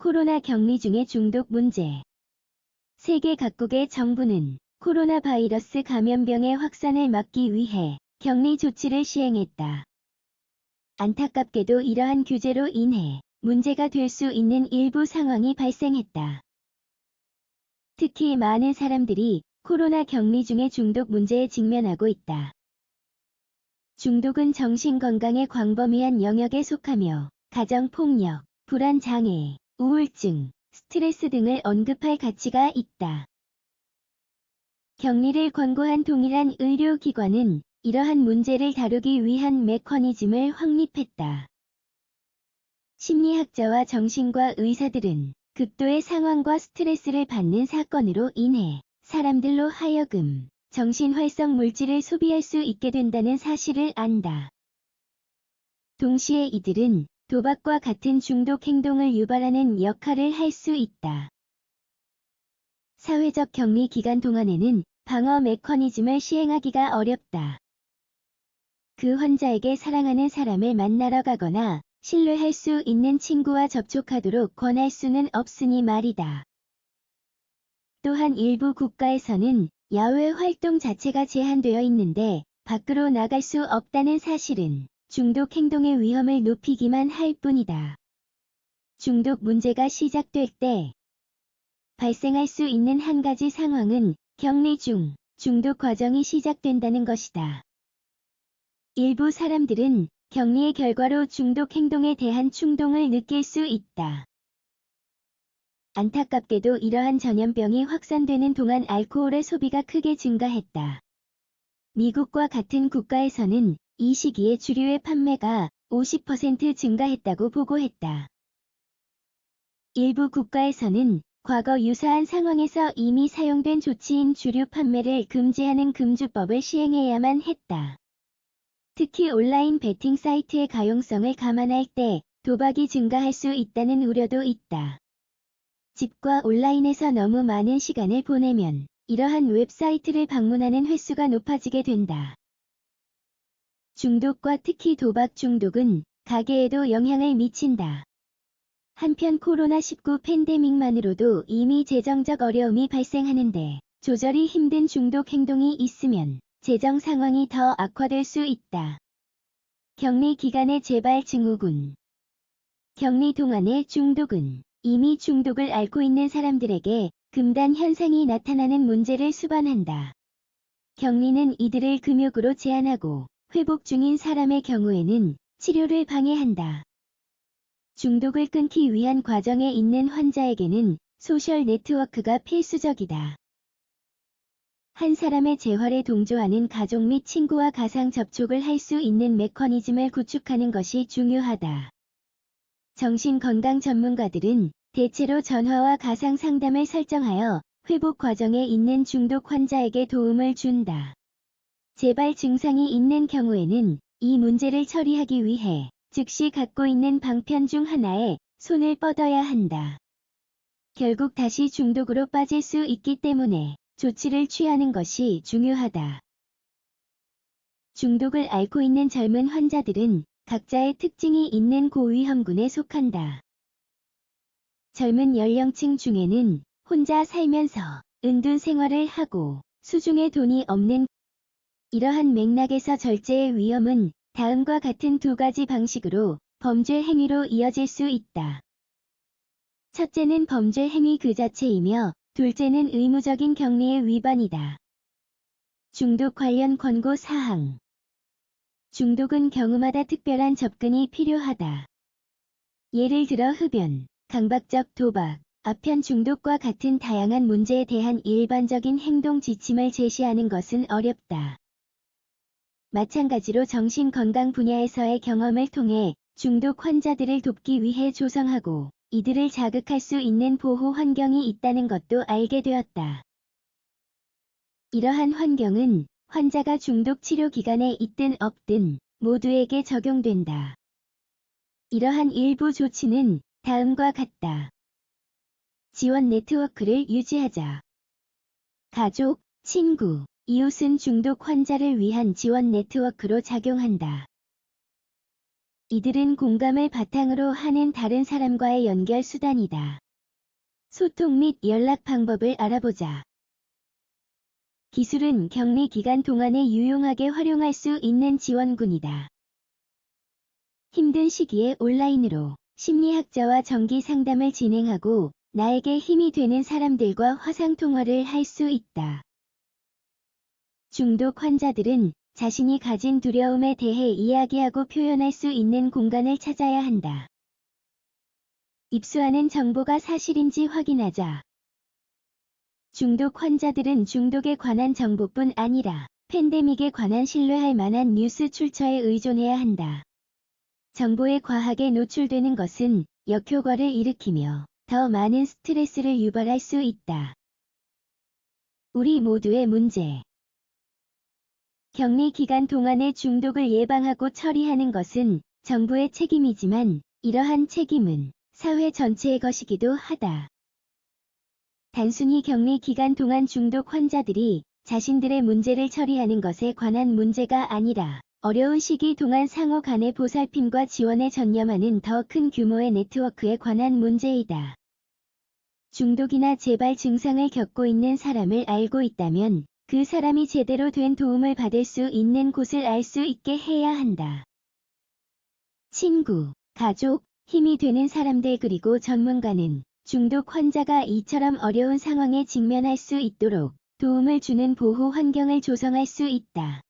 코로나 격리 중의 중독 문제. 세계 각국의 정부는 코로나 바이러스 감염병의 확산을 막기 위해 격리 조치를 시행했다. 안타깝게도 이러한 규제로 인해 문제가 될 수 있는 일부 상황이 발생했다. 특히 많은 사람들이 코로나 격리 중의 중독 문제에 직면하고 있다. 중독은 정신건강의 광범위한 영역에 속하며 가정폭력, 불안장애, 우울증, 스트레스 등을 언급할 가치가 있다. 격리를 권고한 동일한 의료기관은 이러한 문제를 다루기 위한 메커니즘을 확립했다. 심리학자와 정신과 의사들은 극도의 상황과 스트레스를 받는 사건으로 인해 사람들로 하여금 정신활성 물질을 소비할 수 있게 된다는 사실을 안다. 동시에 이들은 도박과 같은 중독 행동을 유발하는 역할을 할 수 있다. 사회적 격리 기간 동안에는 방어 메커니즘을 시행하기가 어렵다. 그 환자에게 사랑하는 사람을 만나러 가거나 신뢰할 수 있는 친구와 접촉하도록 권할 수는 없으니 말이다. 또한 일부 국가에서는 야외 활동 자체가 제한되어 있는데 밖으로 나갈 수 없다는 사실은 중독 행동의 위험을 높이기만 할 뿐이다. 중독 문제가 시작될 때 발생할 수 있는 한 가지 상황은 격리 중 중독 과정이 시작된다는 것이다. 일부 사람들은 격리의 결과로 중독 행동에 대한 충동을 느낄 수 있다. 안타깝게도 이러한 전염병이 확산되는 동안 알코올의 소비가 크게 증가했다. 미국과 같은 국가에서는 이 시기에 주류의 판매가 50% 증가했다고 보고했다. 일부 국가에서는 과거 유사한 상황에서 이미 사용된 조치인 주류 판매를 금지하는 금주법을 시행해야만 했다. 특히 온라인 베팅 사이트의 가용성을 감안할 때 도박이 증가할 수 있다는 우려도 있다. 집과 온라인에서 너무 많은 시간을 보내면 이러한 웹사이트를 방문하는 횟수가 높아지게 된다. 중독과 특히 도박 중독은 가계에도 영향을 미친다. 한편 코로나19 팬데믹만으로도 이미 재정적 어려움이 발생하는데 조절이 힘든 중독 행동이 있으면 재정 상황이 더 악화될 수 있다. 격리 기간의 재발 증후군. 격리 동안의 중독은 이미 중독을 앓고 있는 사람들에게 금단 현상이 나타나는 문제를 수반한다. 격리는 이들을 금욕으로 제한하고 회복 중인 사람의 경우에는 치료를 방해한다. 중독을 끊기 위한 과정에 있는 환자에게는 소셜 네트워크가 필수적이다. 한 사람의 재활에 동조하는 가족 및 친구와 가상 접촉을 할 수 있는 메커니즘을 구축하는 것이 중요하다. 정신건강 전문가들은 대체로 전화와 가상 상담을 설정하여 회복 과정에 있는 중독 환자에게 도움을 준다. 재발 증상이 있는 경우에는 이 문제를 처리하기 위해 즉시 갖고 있는 방편 중 하나에 손을 뻗어야 한다. 결국 다시 중독으로 빠질 수 있기 때문에 조치를 취하는 것이 중요하다. 중독을 앓고 있는 젊은 환자들은 각자의 특징이 있는 고위험군에 속한다. 젊은 연령층 중에는 혼자 살면서 은둔 생활을 하고 수중에 돈이 없는 이러한 맥락에서 절제의 위험은 다음과 같은 두 가지 방식으로 범죄 행위로 이어질 수 있다. 첫째는 범죄 행위 그 자체이며 둘째는 의무적인 격리의 위반이다. 중독 관련 권고 사항. 중독은 경우마다 특별한 접근이 필요하다. 예를 들어 흡연, 강박적 도박, 아편 중독과 같은 다양한 문제에 대한 일반적인 행동 지침을 제시하는 것은 어렵다. 마찬가지로 정신건강 분야에서의 경험을 통해 중독 환자들을 돕기 위해 조성하고 이들을 자극할 수 있는 보호 환경이 있다는 것도 알게 되었다. 이러한 환경은 환자가 중독 치료 기간에 있든 없든 모두에게 적용된다. 이러한 일부 조치는 다음과 같다. 지원 네트워크를 유지하자. 가족, 친구, 이웃은 중독 환자를 위한 지원 네트워크로 작용한다. 이들은 공감을 바탕으로 하는 다른 사람과의 연결 수단이다. 소통 및 연락 방법을 알아보자. 기술은 격리 기간 동안에 유용하게 활용할 수 있는 지원군이다. 힘든 시기에 온라인으로 심리학자와 정기 상담을 진행하고 나에게 힘이 되는 사람들과 화상통화를 할 수 있다. 중독 환자들은 자신이 가진 두려움에 대해 이야기하고 표현할 수 있는 공간을 찾아야 한다. 입수하는 정보가 사실인지 확인하자. 중독 환자들은 중독에 관한 정보뿐 아니라 팬데믹에 관한 신뢰할 만한 뉴스 출처에 의존해야 한다. 정보에 과하게 노출되는 것은 역효과를 일으키며 더 많은 스트레스를 유발할 수 있다. 우리 모두의 문제. 격리 기간 동안의 중독을 예방하고 처리하는 것은 정부의 책임이지만 이러한 책임은 사회 전체의 것이기도 하다. 단순히 격리 기간 동안 중독 환자들이 자신들의 문제를 처리하는 것에 관한 문제가 아니라 어려운 시기 동안 상호 간의 보살핌과 지원에 전념하는 더 큰 규모의 네트워크에 관한 문제이다. 중독이나 재발 증상을 겪고 있는 사람을 알고 있다면 그 사람이 제대로 된 도움을 받을 수 있는 곳을 알 수 있게 해야 한다. 친구, 가족, 힘이 되는 사람들 그리고 전문가는 중독 환자가 이처럼 어려운 상황에 직면할 수 있도록 도움을 주는 보호 환경을 조성할 수 있다.